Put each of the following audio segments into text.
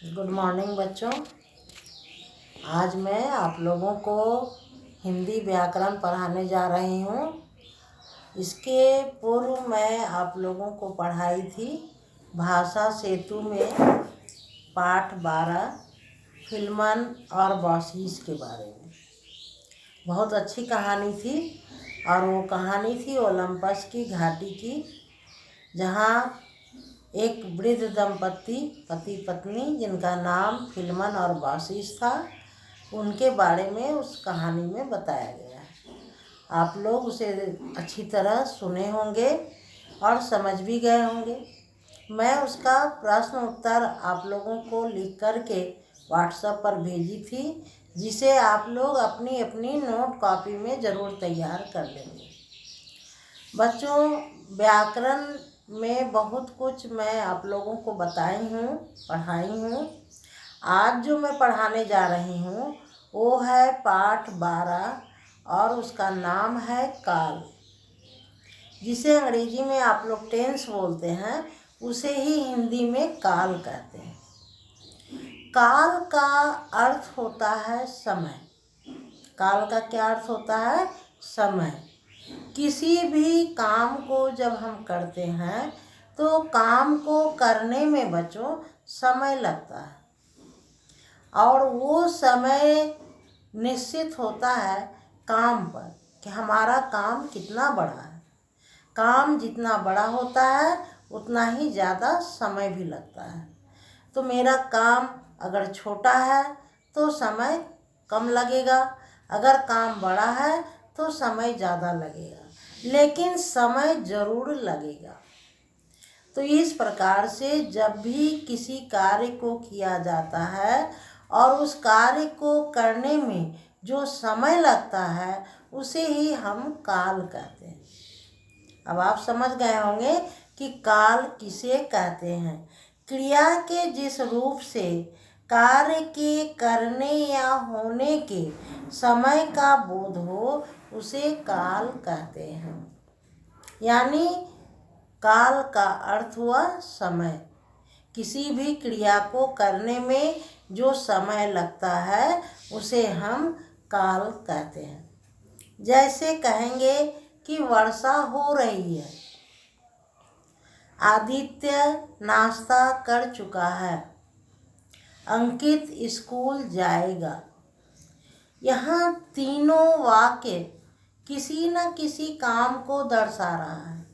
Good morning बच्चों। आज मैं आप लोगों को हिंदी व्याकरण पढ़ाने जा रही हूँ। इसके पूर्व मैं आप लोगों को पढ़ाई थी भाषा सेतु में पाठ 12 फिल्मन और बॉसिस के बारे में। बहुत अच्छी कहानी थी और वो कहानी थी ओलंपस की घाटी की, जहाँ एक वृद्ध दंपत्ति पति पत्नी जिनका नाम फिल्मन और बॉसिस था, उनके बारे में उस कहानी में बताया गया है। आप लोग उसे अच्छी तरह सुने होंगे और समझ भी गए होंगे। मैं उसका प्रश्न उत्तर आप लोगों को लिख कर के व्हाट्सएप पर भेजी थी, जिसे आप लोग अपनी अपनी नोट कॉपी में ज़रूर तैयार कर लेंगे। बच्चों, व्याकरण में बहुत कुछ मैं आप लोगों को बताई हूँ, पढ़ाई हूँ। आज जो मैं पढ़ाने जा रही हूँ वो है पाठ 12 और उसका नाम है काल, जिसे अंग्रेजी में आप लोग टेंस बोलते हैं, उसे ही हिंदी में काल कहते हैं। काल का अर्थ होता है समय। काल का क्या अर्थ होता है? समय। किसी भी काम को जब हम करते हैं तो काम को करने में बच्चों समय लगता है, और वो समय निश्चित होता है काम पर कि हमारा काम कितना बड़ा है। काम जितना बड़ा होता है उतना ही ज़्यादा समय भी लगता है। तो मेरा काम अगर छोटा है तो समय कम लगेगा, अगर काम बड़ा है तो समय ज़्यादा लगेगा, लेकिन समय ज़रूर लगेगा। तो इस प्रकार से जब भी किसी कार्य को किया जाता है और उस कार्य को करने में जो समय लगता है उसे ही हम काल कहते हैं। अब आप समझ गए होंगे कि काल किसे कहते हैं। क्रिया के जिस रूप से कार्य के करने या होने के समय का बोध हो उसे काल कहते हैं। यानी काल का अर्थ हुआ समय। किसी भी क्रिया को करने में जो समय लगता है उसे हम काल कहते हैं। जैसे कहेंगे कि वर्षा हो रही है, आदित्य नाश्ता कर चुका है, अंकित स्कूल जाएगा। यहाँ तीनों वाक्य किसी न किसी काम को दर्शा रहा है,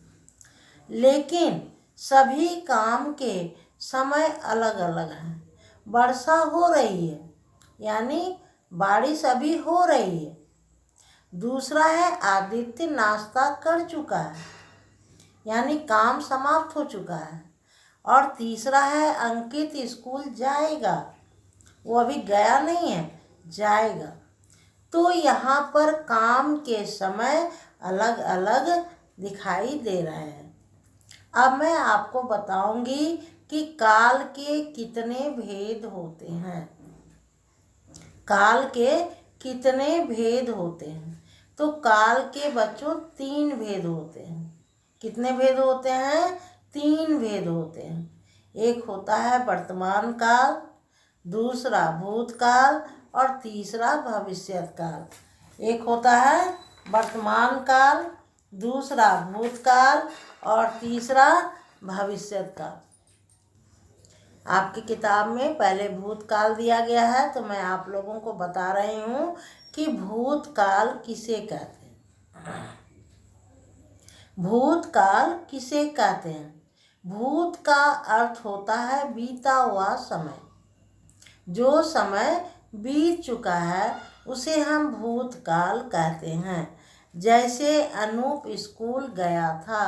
लेकिन सभी काम के समय अलग अलग हैं। वर्षा हो रही है यानी बारिश अभी हो रही है। दूसरा है आदित्य नाश्ता कर चुका है, यानी काम समाप्त हो चुका है। और तीसरा है अंकित स्कूल जाएगा, वो अभी गया नहीं है, जाएगा। तो यहाँ पर काम के समय अलग अलग दिखाई दे रहे हैं। अब मैं आपको बताऊंगी कि काल के कितने भेद होते हैं। काल के कितने भेद होते हैं? तो काल के बच्चों 3 भेद होते हैं। कितने भेद होते हैं? 3 भेद होते हैं। एक होता है वर्तमान काल, दूसरा भूतकाल और तीसरा भविष्यत काल। एक होता है वर्तमान काल, दूसरा भूतकाल और तीसरा भविष्यत काल। आपकी किताब में पहले भूतकाल दिया गया है, तो मैं आप लोगों को बता रही हूँ कि भूतकाल किसे कहते हैं। भूतकाल किसे कहते हैं? भूत का अर्थ होता है बीता हुआ समय। जो समय बीत चुका है उसे हम भूतकाल कहते हैं। जैसे अनूप स्कूल गया था,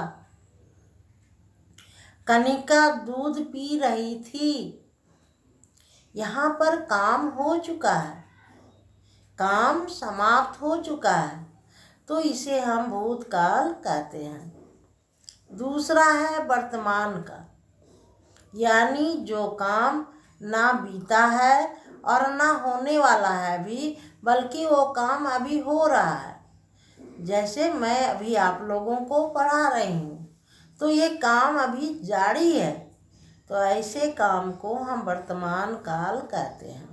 कनिका दूध पी रही थी। यहाँ पर काम हो चुका है, काम समाप्त हो चुका है, तो इसे हम भूतकाल कहते हैं। दूसरा है वर्तमान का, यानी जो काम ना बीता है और ना होने वाला है भी, बल्कि वो काम अभी हो रहा है। जैसे मैं अभी आप लोगों को पढ़ा रही हूँ, तो ये काम अभी जारी है, तो ऐसे काम को हम वर्तमान काल कहते हैं।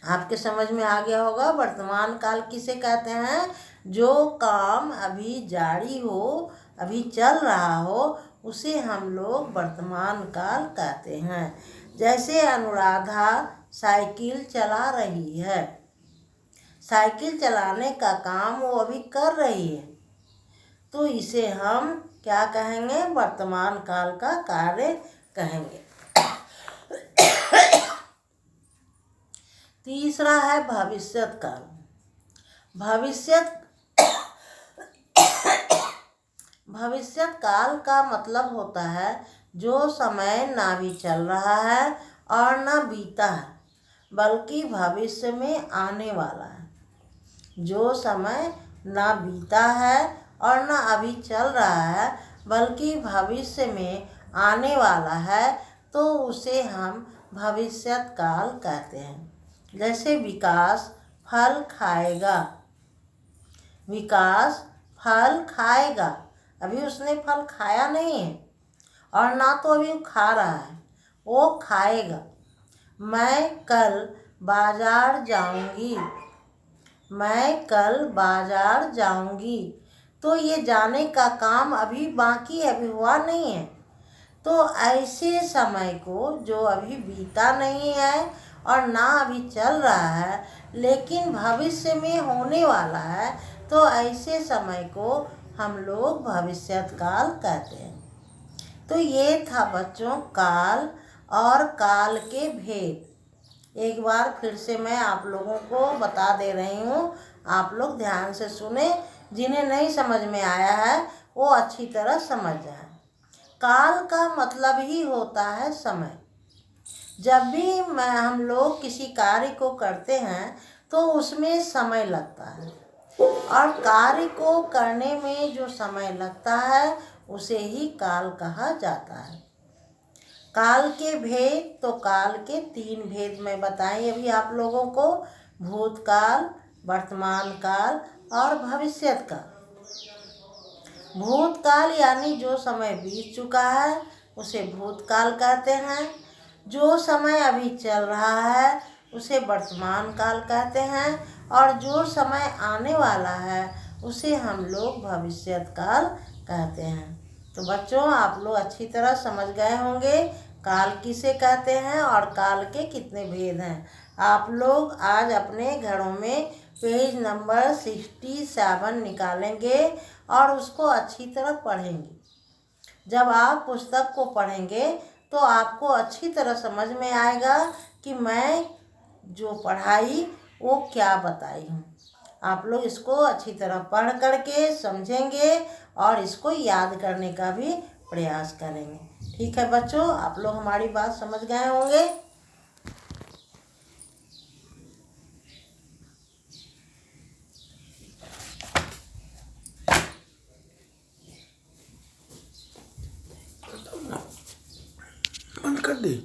आपके समझ में आ गया होगा वर्तमान काल किसे कहते हैं? जो काम अभी जारी हो, अभी चल रहा हो, उसे हम लोग वर्तमान काल कहते हैं। जैसे अनुराधा साइकिल चला रही है, साइकिल चलाने का काम वो अभी कर रही है, तो इसे हम क्या कहेंगे? वर्तमान काल का कार्य कहेंगे। तीसरा है भविष्यत काल। भविष्यत काल का मतलब होता है जो समय ना भी चल रहा है और ना बीता है, बल्कि भविष्य में आने वाला है। जो समय ना बीता है और ना अभी चल रहा है, बल्कि भविष्य में आने वाला है, तो उसे हम भविष्यत काल कहते हैं। जैसे विकास फल खाएगा, विकास फल खाएगा, अभी उसने फल खाया नहीं है और ना तो अभी वो खा रहा है, वो खाएगा। मैं कल बाजार जाऊंगी, मैं कल बाजार जाऊंगी, तो ये जाने का काम अभी बाकी, अभी हुआ नहीं है। तो ऐसे समय को जो अभी बीता नहीं है और ना अभी चल रहा है, लेकिन भविष्य में होने वाला है, तो ऐसे समय को हम लोग भविष्यत काल कहते हैं। तो ये था बच्चों काल और काल के भेद। एक बार फिर से मैं आप लोगों को बता दे रही हूँ, आप लोग ध्यान से सुने। जिन्हें नहीं समझ में आया है वो अच्छी तरह समझ जाए। काल का मतलब ही होता है समय। जब भी हम लोग किसी कार्य को करते हैं तो उसमें समय लगता है, और कार्य को करने में जो समय लगता है उसे ही काल कहा जाता है। काल के भेद, तो काल के 3 भेद मैं बताई अभी आप लोगों को: भूतकाल, वर्तमान काल और भविष्यत काल। भूतकाल यानी जो समय बीत चुका है उसे भूतकाल कहते हैं। जो समय अभी चल रहा है उसे वर्तमान काल कहते हैं, और जो समय आने वाला है उसे हम लोग भविष्यत काल कहते हैं। तो बच्चों आप लोग अच्छी तरह समझ गए होंगे काल किसे कहते हैं और काल के कितने भेद हैं। आप लोग आज अपने घरों में पेज नंबर 67 निकालेंगे और उसको अच्छी तरह पढ़ेंगे। जब आप पुस्तक को पढ़ेंगे तो आपको अच्छी तरह समझ में आएगा कि मैं जो पढ़ाई वो क्या बताई हूँ। आप लोग इसको अच्छी तरह पढ़ करके समझेंगे और इसको याद करने का भी प्रयास करेंगे। ठीक है बच्चों, आप लोग हमारी बात समझ गए होंगे। बंद कर दी।